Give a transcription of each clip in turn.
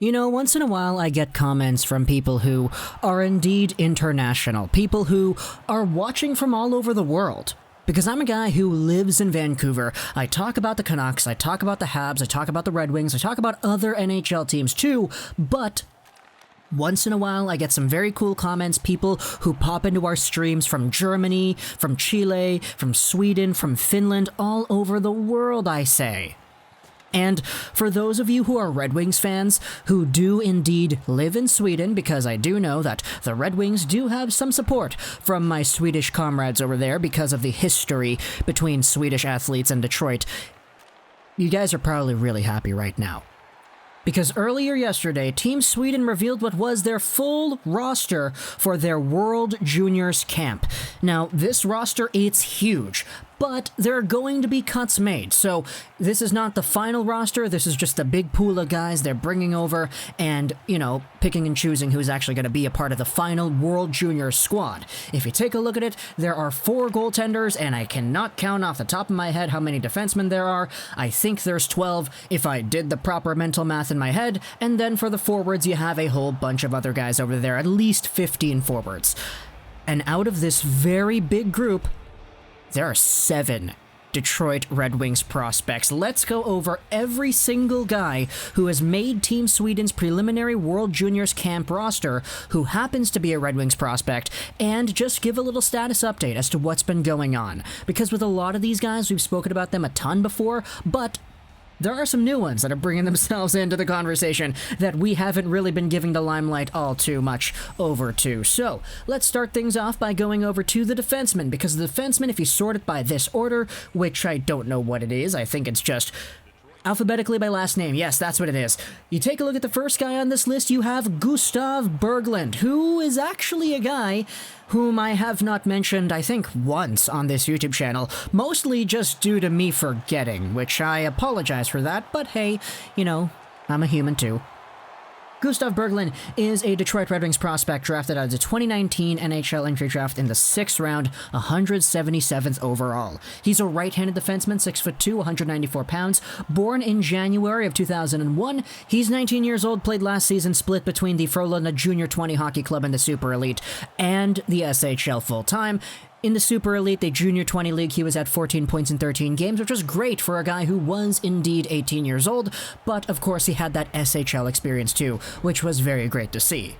You know, once in a while I get comments from people who are indeed international, people who are watching from all over the world. Because I'm a guy who lives in Vancouver. I talk about the Canucks, I talk about the Habs, I talk about the Red Wings, I talk about other NHL teams too, but once in a while I get some very cool comments, people who pop into our streams from Germany, from Chile, from Sweden, from Finland, all over the world, I say. And for those of you who are Red Wings fans, who do indeed live in Sweden, because I do know that the Red Wings do have some support from my Swedish comrades over there because of the history between Swedish athletes and Detroit, you guys are probably really happy right now. Because earlier yesterday, Team Sweden revealed what was their full roster for their World Juniors camp. Now, this roster, it's huge, but there are going to be cuts made. So this is not the final roster, this is just a big pool of guys they're bringing over and, picking and choosing who's actually going to be a part of the final World Juniors squad. If you take a look at it, there are 4 goaltenders, and I cannot count off the top of my head how many defensemen there are. I think there's 12 if I did the proper mental math in my head, and then for the forwards you have a whole bunch of other guys over there, at least 15 forwards. And out of this very big group, there are 7 Detroit Red Wings prospects. Let's go over every single guy who has made Team Sweden's preliminary World Juniors camp roster who happens to be a Red Wings prospect, and just give a little status update as to what's been going on. Because with a lot of these guys, we've spoken about them a ton before, but there are some new ones that are bringing themselves into the conversation that we haven't really been giving the limelight all too much over to. So, let's start things off by going over to the defensemen, because the defensemen, if you sort it by this order, which I don't know what it is, I think it's just alphabetically by last name. Yes, that's what it is. You take a look at the first guy on this list, you have Gustav Berglund, who is actually a guy whom I have not mentioned, I think, once on this YouTube channel, mostly just due to me forgetting, which I apologize for that, but hey, I'm a human too. Gustav Berglund is a Detroit Red Wings prospect drafted out of the 2019 NHL entry draft in the 6th round, 177th overall. He's a right-handed defenseman, 6'2", 194 pounds, born in January of 2001. He's 19 years old, played last season split between the Frölunda Junior 20 Hockey Club and the Super Elite, and the SHL full-time. In the Super Elite, the Junior 20 League, he was at 14 points in 13 games, which was great for a guy who was indeed 18 years old, but of course he had that SHL experience too, which was very great to see.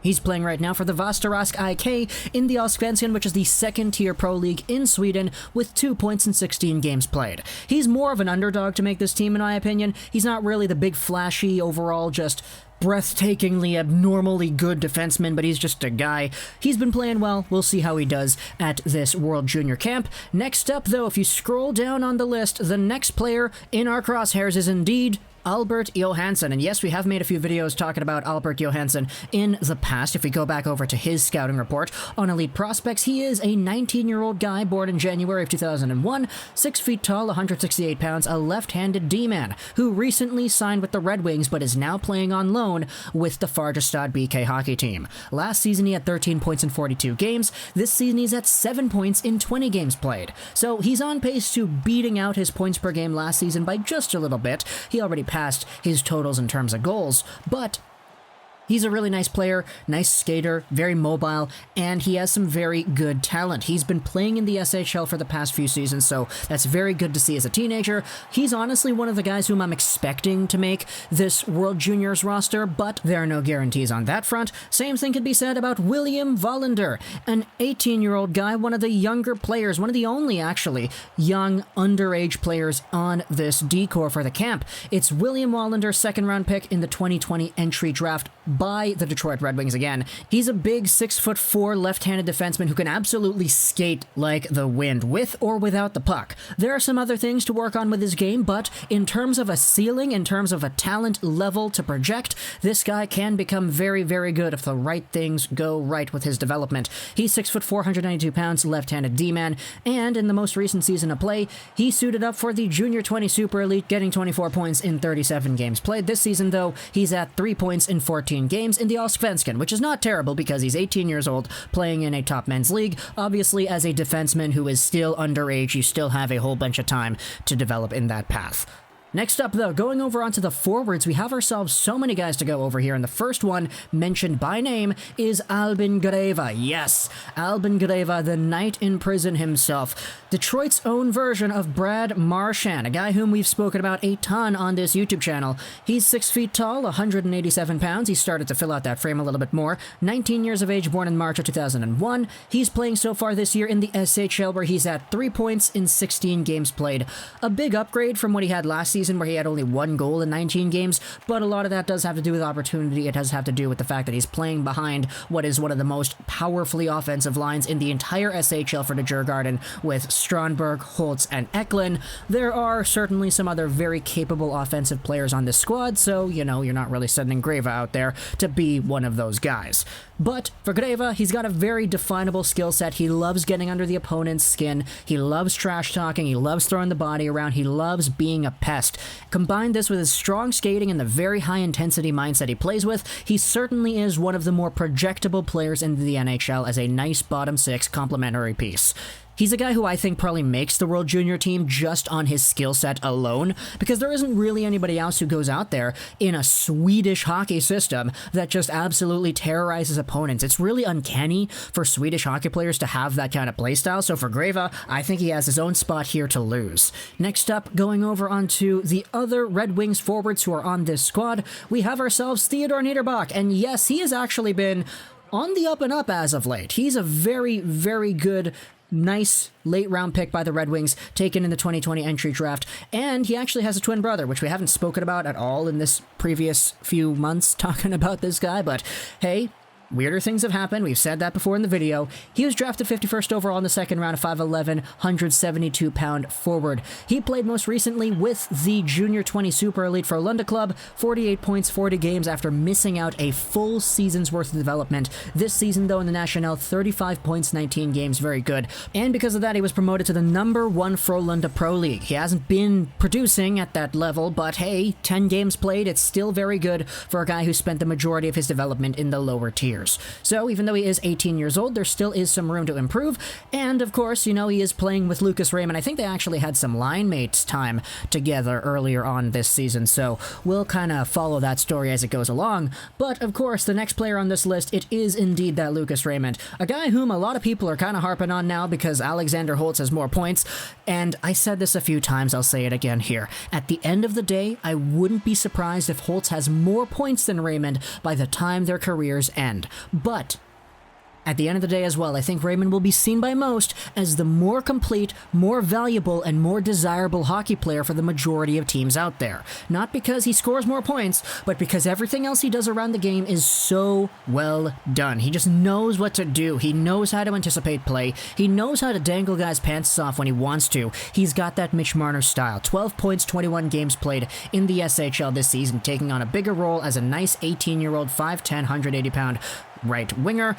He's playing right now for the Västerås IK in the Allsvenskan, which is the 2nd-tier pro league in Sweden, with 2 points in 16 games played. He's more of an underdog to make this team, in my opinion. He's not really the big, flashy, overall, just breathtakingly, abnormally good defenseman, but he's just a guy. He's been playing well. We'll see how he does at this World Junior Camp. Next up, though, if you scroll down on the list, the next player in our crosshairs is indeed Albert Johansson. And yes, we have made a few videos talking about Albert Johansson in the past. If we go back over to his scouting report on Elite Prospects, he is a 19-year-old guy born in January of 2001, 6 feet tall, 168 pounds, a left-handed D-man who recently signed with the Red Wings but is now playing on loan with the Färjestad BK hockey team. Last season he had 13 points in 42 games. This season he's at 7 points in 20 games played. So he's on pace to beating out his points per game last season by just a little bit. He already passed his totals in terms of goals, but he's a really nice player, nice skater, very mobile, and he has some very good talent. He's been playing in the SHL for the past few seasons, so that's very good to see as a teenager. He's honestly one of the guys whom I'm expecting to make this World Juniors roster, but there are no guarantees on that front. Same thing could be said about William Wallander, an 18-year-old guy, one of the younger players, one of the only, actually, young, underage players on this D-Corps for the camp. It's William Wallander, 2nd-round pick in the 2020 entry draft by the Detroit Red Wings again. He's a big 6'4" left-handed defenseman who can absolutely skate like the wind, with or without the puck. There are some other things to work on with his game, but in terms of a ceiling, in terms of a talent level to project, this guy can become very, very good if the right things go right with his development. He's 6'4", 192 pounds, left-handed D-man, and in the most recent season of play, he suited up for the Junior 20 Super Elite, getting 24 points in 37 games played. This season, though, he's at 3 points in 14 games in the Allsvenskan, which is not terrible because he's 18 years old, playing in a top men's league. Obviously, as a defenseman who is still underage, you still have a whole bunch of time to develop in that path. Next up, though, going over onto the forwards, we have ourselves so many guys to go over here, and the first one, mentioned by name, is Albin Greva. Yes, Albin Greva, the knight in prison himself. Detroit's own version of Brad Marchand, a guy whom we've spoken about a ton on this YouTube channel. He's 6 feet tall, 187 pounds. He started to fill out that frame a little bit more. 19 years of age, born in March of 2001. He's playing so far this year in the SHL, where he's at 3 points in 16 games played. A big upgrade from what he had last season, where he had only 1 goal in 19 games, but a lot of that does have to do with opportunity. It does have to do with the fact that he's playing behind what is one of the most powerfully offensive lines in the entire SHL for the Djurgården, with Strandberg, Holtz, and Eklund. There are certainly some other very capable offensive players on this squad, so, you know, you're not really sending Greva out there to be one of those guys. But for Greva, he's got a very definable skill set. He loves getting under the opponent's skin. He loves trash talking. He loves throwing the body around. He loves being a pest. Combine this with his strong skating and the very high intensity mindset he plays with, he certainly is one of the more projectable players in the NHL as a nice bottom 6 complementary piece. He's a guy who I think probably makes the World Junior team just on his skill set alone, because there isn't really anybody else who goes out there in a Swedish hockey system that just absolutely terrorizes opponents. It's really uncanny for Swedish hockey players to have that kind of playstyle, so for Greva, I think he has his own spot here to lose. Next up, going over onto the other Red Wings forwards who are on this squad, we have ourselves Theodor Niederbach, and yes, he has actually been on the up and up as of late. He's a very, very good, nice late round pick by the Red Wings, taken in the 2020 entry draft, and he actually has a twin brother, which we haven't spoken about at all in this previous few months talking about this guy, but hey, weirder things have happened. We've said that before in the video. He was drafted 51st overall in the second round, of 5'11", 172-pound forward. He played most recently with the Junior 20 Super Elite for Lunda Club, 48 points, 40 games after missing out a full season's worth of development. This season, though, in the National, 35 points, 19 games, very good. And because of that, he was promoted to the #1 Frölunda Pro League. He hasn't been producing at that level, but hey, 10 games played, it's still very good for a guy who spent the majority of his development in the lower tiers. So even though he is 18 years old, there still is some room to improve, and of course, you know, he is playing with Lucas Raymond. I think they actually had some line mates time together earlier on this season, so we'll kind of follow that story as it goes along. But of course, the next player on this list, it is indeed that Lucas Raymond, a guy whom a lot of people are kind of harping on now because Alexander Holtz has more points, and I said this a few times, I'll say it again here. At the end of the day, I wouldn't be surprised if Holtz has more points than Raymond by the time their careers end. But at the end of the day as well, I think Raymond will be seen by most as the more complete, more valuable, and more desirable hockey player for the majority of teams out there. Not because he scores more points, but because everything else he does around the game is so well done. He just knows what to do. He knows how to anticipate play. He knows how to dangle guys' pants off when he wants to. He's got that Mitch Marner style. 12 points, 21 games played in the SHL this season, taking on a bigger role as a nice 18-year-old, 5'10", 180-pound right winger.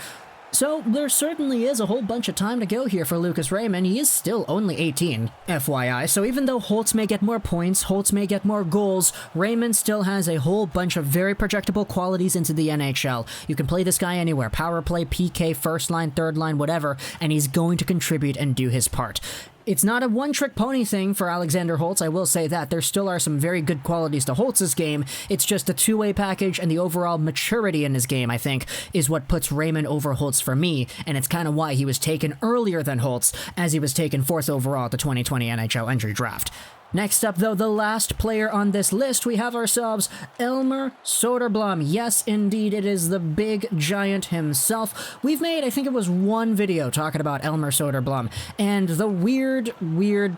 So there certainly is a whole bunch of time to go here for Lucas Raymond. He is still only 18, FYI, so even though Holtz may get more points, Holtz may get more goals, Raymond still has a whole bunch of very projectable qualities into the NHL. You can play this guy anywhere, power play, PK, first line, third line, whatever, and he's going to contribute and do his part. It's not a one-trick pony thing for Alexander Holtz, I will say that. There still are some very good qualities to Holtz's game. It's just the two-way package and the overall maturity in his game, I think, is what puts Raymond over Holtz for me, and it's kind of why he was taken earlier than Holtz, as he was taken 4th overall at the 2020 NHL entry draft. Next up, though, the last player on this list, we have ourselves Elmer Soderblom. Yes, indeed, it is the big giant himself. We've made, I think it was one video talking about Elmer Soderblom and the weird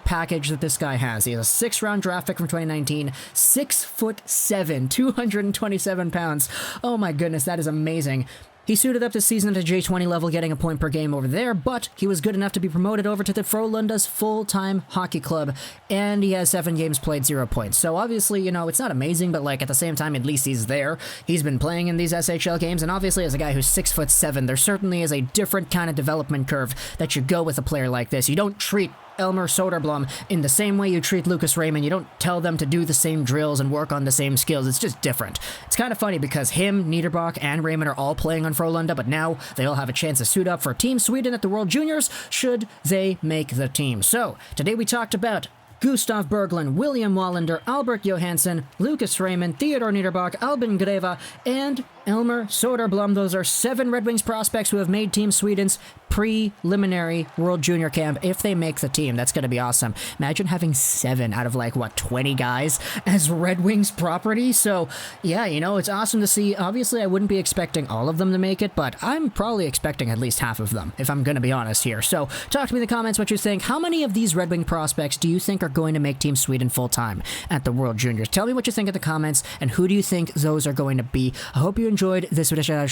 package that this guy has. He has a 6th-round draft pick from 2019, 6'7", 227 pounds. Oh my goodness, that is amazing. He suited up this season at a J20 level, getting a point per game over there, but he was good enough to be promoted over to the Frölunda's full-time hockey club, and he has 7 games played, 0 points. So obviously, you know, it's not amazing, but like at the same time, at least he's there. He's been playing in these SHL games, and obviously as a guy who's 6'7", there certainly is a different kind of development curve that you go with a player like this. You don't treat Elmer Soderblom in the same way you treat Lucas Raymond. You don't tell them to do the same drills and work on the same skills. It's just different. It's kind of funny because him, Niederbach, and Raymond are all playing on Frölunda, but now they all have a chance to suit up for Team Sweden at the World Juniors should they make the team. So, today we talked about Gustav Berglund, William Wallander, Albert Johansson, Lucas Raymond, Theodor Niederbach, Albin Greva, and Elmer Soderblom. Those are 7 Red Wings prospects who have made Team Sweden's preliminary World Junior Camp. If they make the team, that's going to be awesome. Imagine having 7 out of 20 guys as Red Wings property. So yeah, it's awesome to see. Obviously, I wouldn't be expecting all of them to make it, but I'm probably expecting at least half of them, if I'm going to be honest here. So talk to me in the comments what you think. How many of these Red Wing prospects do you think are going to make Team Sweden full-time at the World Juniors? Tell me what you think in the comments, and who do you think those are going to be? I hope you enjoyed this video,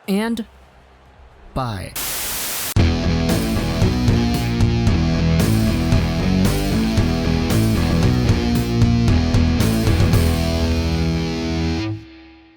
and bye.